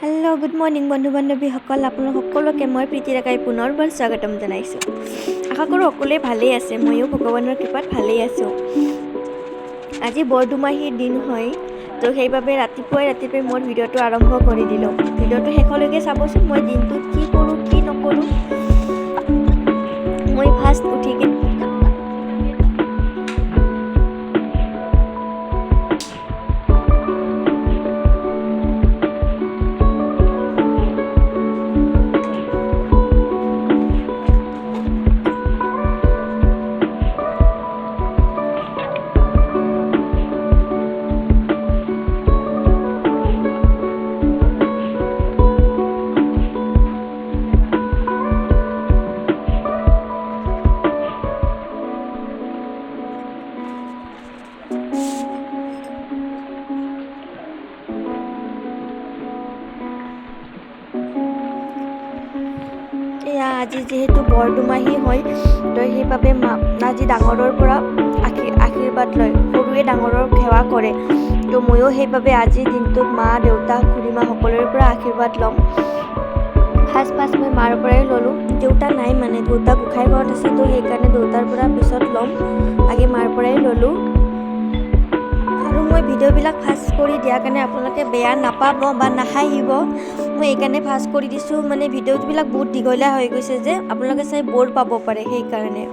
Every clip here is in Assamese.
হেল্ল' গুড মৰ্ণিং বন্ধু বান্ধৱীসকল, আপোনালোক সকলোকে মই প্ৰীতি ডেকাই পুনৰবাৰ স্বাগতম জনাইছোঁ। আশা কৰোঁ সকলোৱে ভালেই আছে, ময়ো ভগৱানৰ কৃপাত ভালেই আছোঁ। আজি বৰদুমাহীৰ দিন হয়, তো সেইবাবে ৰাতিপুৱাই মই ভিডিঅ'টো আৰম্ভ কৰি দিলোঁ। ভিডিঅ'টো শেষলৈকে চাবচোন, মই দিনটোত কি কৰোঁ কি নকৰোঁ। মই ফাৰ্ষ্ট উঠি আজি যিহেতু বৰদুমাহী হয়, তো সেইবাবে আজি ডাঙৰৰ পৰা আশীৰ্বাদ লয়, সৰুৱে ডাঙৰৰ সেৱা কৰে। তো ময়ো সেইবাবে আজিৰ দিনটোত মা দেউতা খুৰীমা সকলোৰে পৰা আশীৰ্বাদ ল'ম। ফাৰ্ষ্ট মই মাৰ পৰাই ল'লোঁ। দেউতা নাই, মানে দেউতা গোঁসাই ঘৰত আছে, তো সেইকাৰণে দেউতাৰ পৰা পিছত ল'ম, আগে মাৰ পৰাই ল'লোঁ। আৰু মই ভিডিঅ'বিলাক ফাষ্ট কৰি দিয়াৰ কাৰণে আপোনালোকে বেয়া নাপাব বা নাহাঁহিব, মই এইকাৰণে ফাষ্ট কৰি দিছোঁ। মানে ভিডিঅ'বিলাক বহুত দীঘলীয়া হৈ গৈছে যে আপোনালোকে চাই ব'ৰ পাব পাৰে, সেইকাৰণে।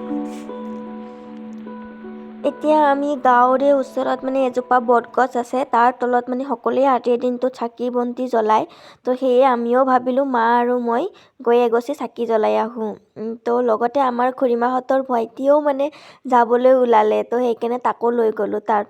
এতিয়া আমি গাঁৱৰে ওচৰত এজোপা বটগছ আছে, তাৰ তলত সকলোৱে আজিৰ দিনটোত চাকি বন্তি জ্বলায়। তো সেয়ে আমিও ভাবিলোঁ মা আৰু মই গৈ এগছি চাকি জ্বলাই আহোঁ। তো লগতে আমাৰ খুৰীমাহঁতৰ ভাইটিয়েও যাবলৈ ওলালে, তো সেইকাৰণে তাকো লৈ গ'লোঁ তাত।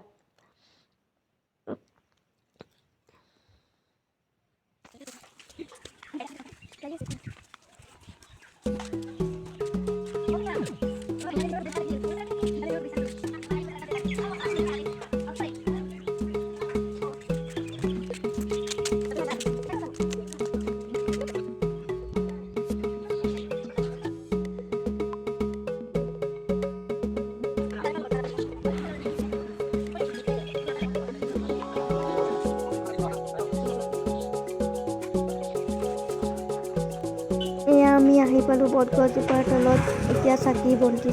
আমি আহি পালোঁ বটগছজোপাৰ তলত। এতিয়া চাকি বন্তি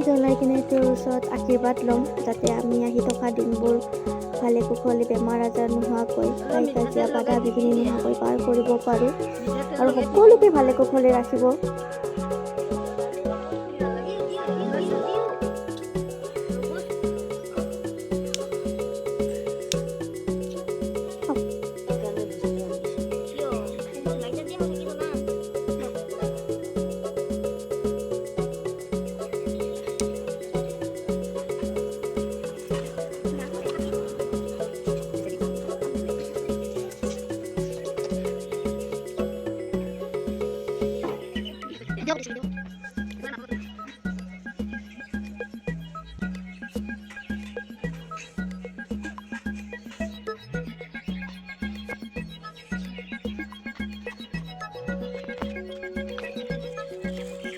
জ্বলাই কিনে তেওঁৰ ওচৰত আশীৰ্বাদ ল'ম, যাতে আমি আহি থকা দিনবোৰ ভালে কুশলে বেমাৰ আজাৰ নোহোৱাকৈ, হাই কাজিয়া বাধা বিঘিনি নোহোৱাকৈ পাৰ কৰিব পাৰোঁ, আৰু সকলোকে ভালে কুশলে ৰাখিব।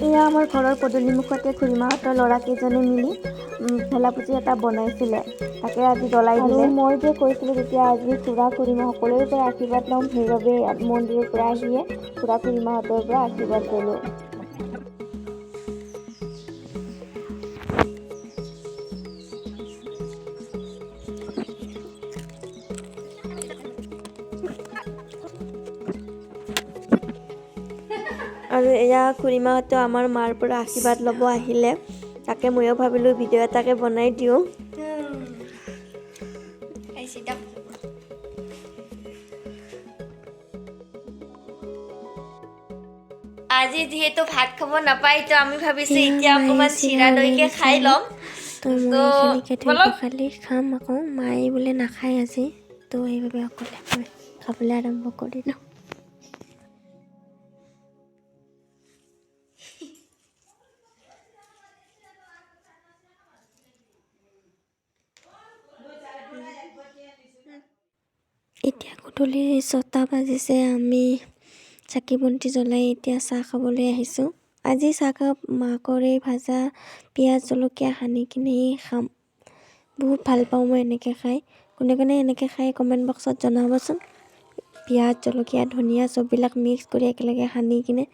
এয়া আমাৰ ঘৰৰ পদূলি মুখতে খুৰীমাহঁতৰ ল'ৰাকেইজনে মিলি ভেলাপুজি এটা বনাইছিলে, তাকে আজি জ্বলাই দিলে। মই যে কৈছিলোঁ তেতিয়া আজি খুৰা খুৰীমা সকলোৰে পৰা আশীৰ্বাদ ল'ম, সেইবাবে মন্দিৰৰ পৰা আহিয়ে খুৰা খুৰীমাহঁতৰ পৰা আশীৰ্বাদ ল'লোঁ। আৰু এয়া খুৰীমাহঁতেও আমাৰ মাৰ পৰা আশীৰ্বাদ ল'ব আহিলে, তাকে ময়ো ভাবিলোঁ ভিডিঅ' এটাকে বনাই দিওঁ। আজি যিহেতু ভাত খাব নাপায়, তো আমি ভাবিছোঁ এতিয়া অকণমান চিৰা দৈকে খাই ল'ম। তো মই এইখিনিকে ধুই পখালি খাম আকৌ, মায়ে বোলে নাখায় আজি, তো সেইবাবে অকলে মই খাবলৈ আৰম্ভ কৰিলোঁ। এতিয়া গধূলি 6টা বাজিছে, আমি চাকি বন্তি জ্বলাই এতিয়া চাহ খাবলৈ আহিছোঁ। আজি চাহকাপ মাকৰে ভাজা পিঁয়াজ জলকীয়া সানি কিনি খাম। বহুত ভাল পাওঁ মই এনেকৈ খাই। কোনে কোনে এনেকৈ খাই কমেণ্ট বক্সত জনাবচোন। পিঁয়াজ জলকীয়া ধনিয়া চববিলাক মিক্স কৰি একেলগে সানি কিনে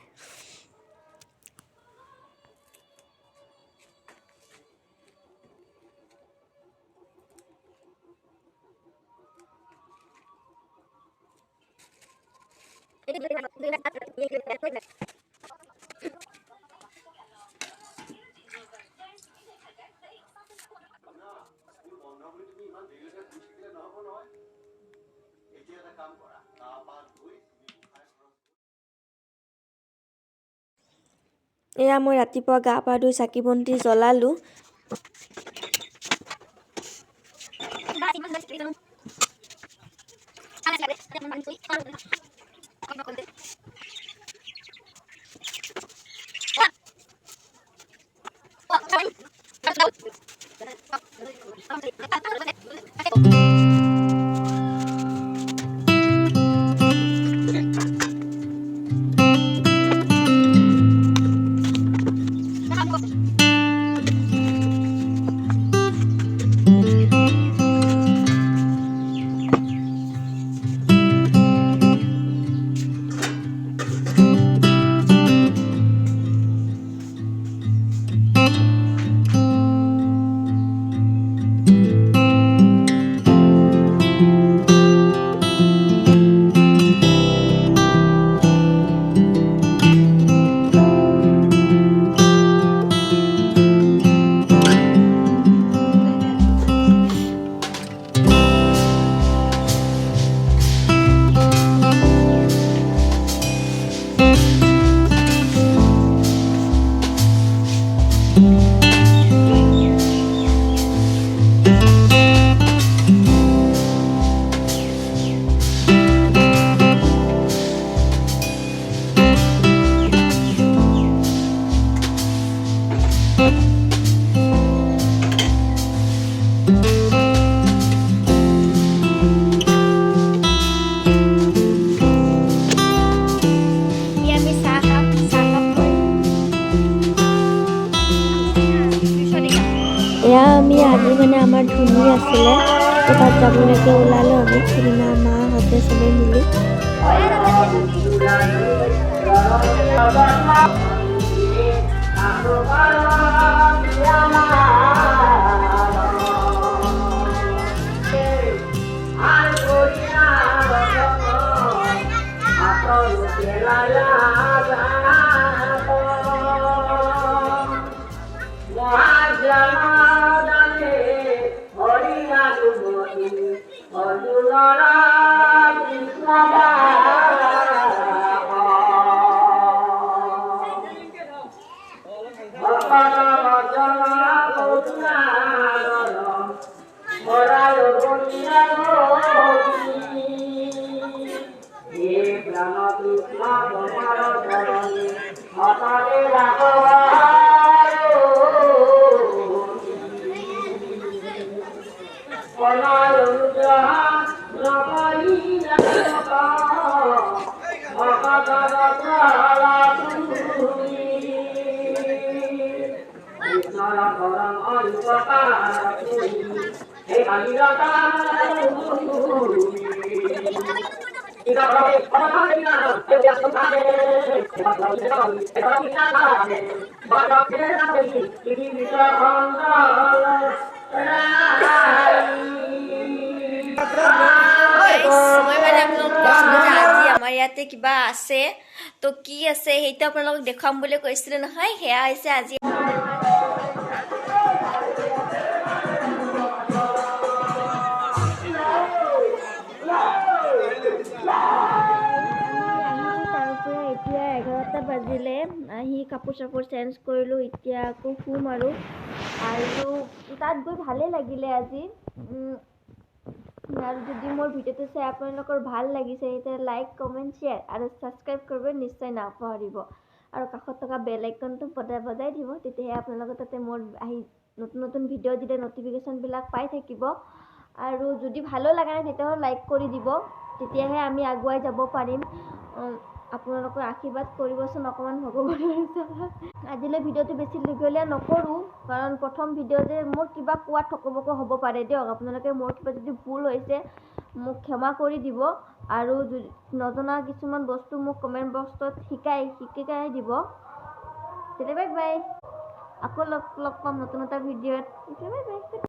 এয়া মই ৰাতিপুৱা গা পা ধুই চাকি বন্তি জ্বলালোঁ। এয়া আমি আজি মানে আমাৰ ধুনী আছিলে, তো তাত যাবলৈকে ওলালোঁ আমি খুৰীমা মাহঁতে চবেই মিলি। আমাৰ ইয়াতে কিবা আছে, তো কি আছে সেইটো আপোনালোকক দেখুৱাম বুলি কৈছিলে নহয়, সেয়া হৈছে আজি এতিয়া 11টা বাজিলে, আহি কাপোৰ চাপোৰ চেঞ্জ কৰিলোঁ, এতিয়া আকৌ শুম আৰু তাত গৈ ভালেই লাগিলে আজি। আৰু যদি মোৰ ভিডিঅ'টো চাই আপোনালোকৰ ভাল লাগিছে তেতিয়া লাইক কমেণ্ট শ্বেয়াৰ আৰু ছাবস্ক্ৰাইব কৰিব নিশ্চয় নাপাহৰিব, আৰু কাষত থকা বেল আইকনটো বজাই দিব, তেতিয়াহে আপোনালোকৰ তাতে মোৰ আহি নতুন নতুন ভিডিঅ' দিলে নটিফিকেশ্যনবিলাক পাই থাকিব। আৰু যদি ভালো লগা নাই তেতিয়াহ'লে লাইক কৰি দিব, তেতিয়াহে আমি আগুৱাই যাব পাৰিম। আপোনালোকৰ আশীৰ্বাদ কৰিবচোন অকণমান ভগৱানৰ ওচৰত। আজিলৈ ভিডিঅ'টো বেছি দীঘলীয়া নকৰোঁ, কাৰণ প্ৰথম ভিডিঅ' যে মোৰ কিবা কোৱা ঠকবক হ'ব পাৰে দিয়ক, আপোনালোকে মোৰ কিবা যদি ভুল হৈছে মোক ক্ষমা কৰি দিব। আৰু নজনা কিছুমান বস্তু মোক কমেণ্ট বক্সত শিকাই দিব। তেতিয়া বাই বাই, আকৌ লগ পাম নতুন এটা ভিডিঅ'ত। Bye bye.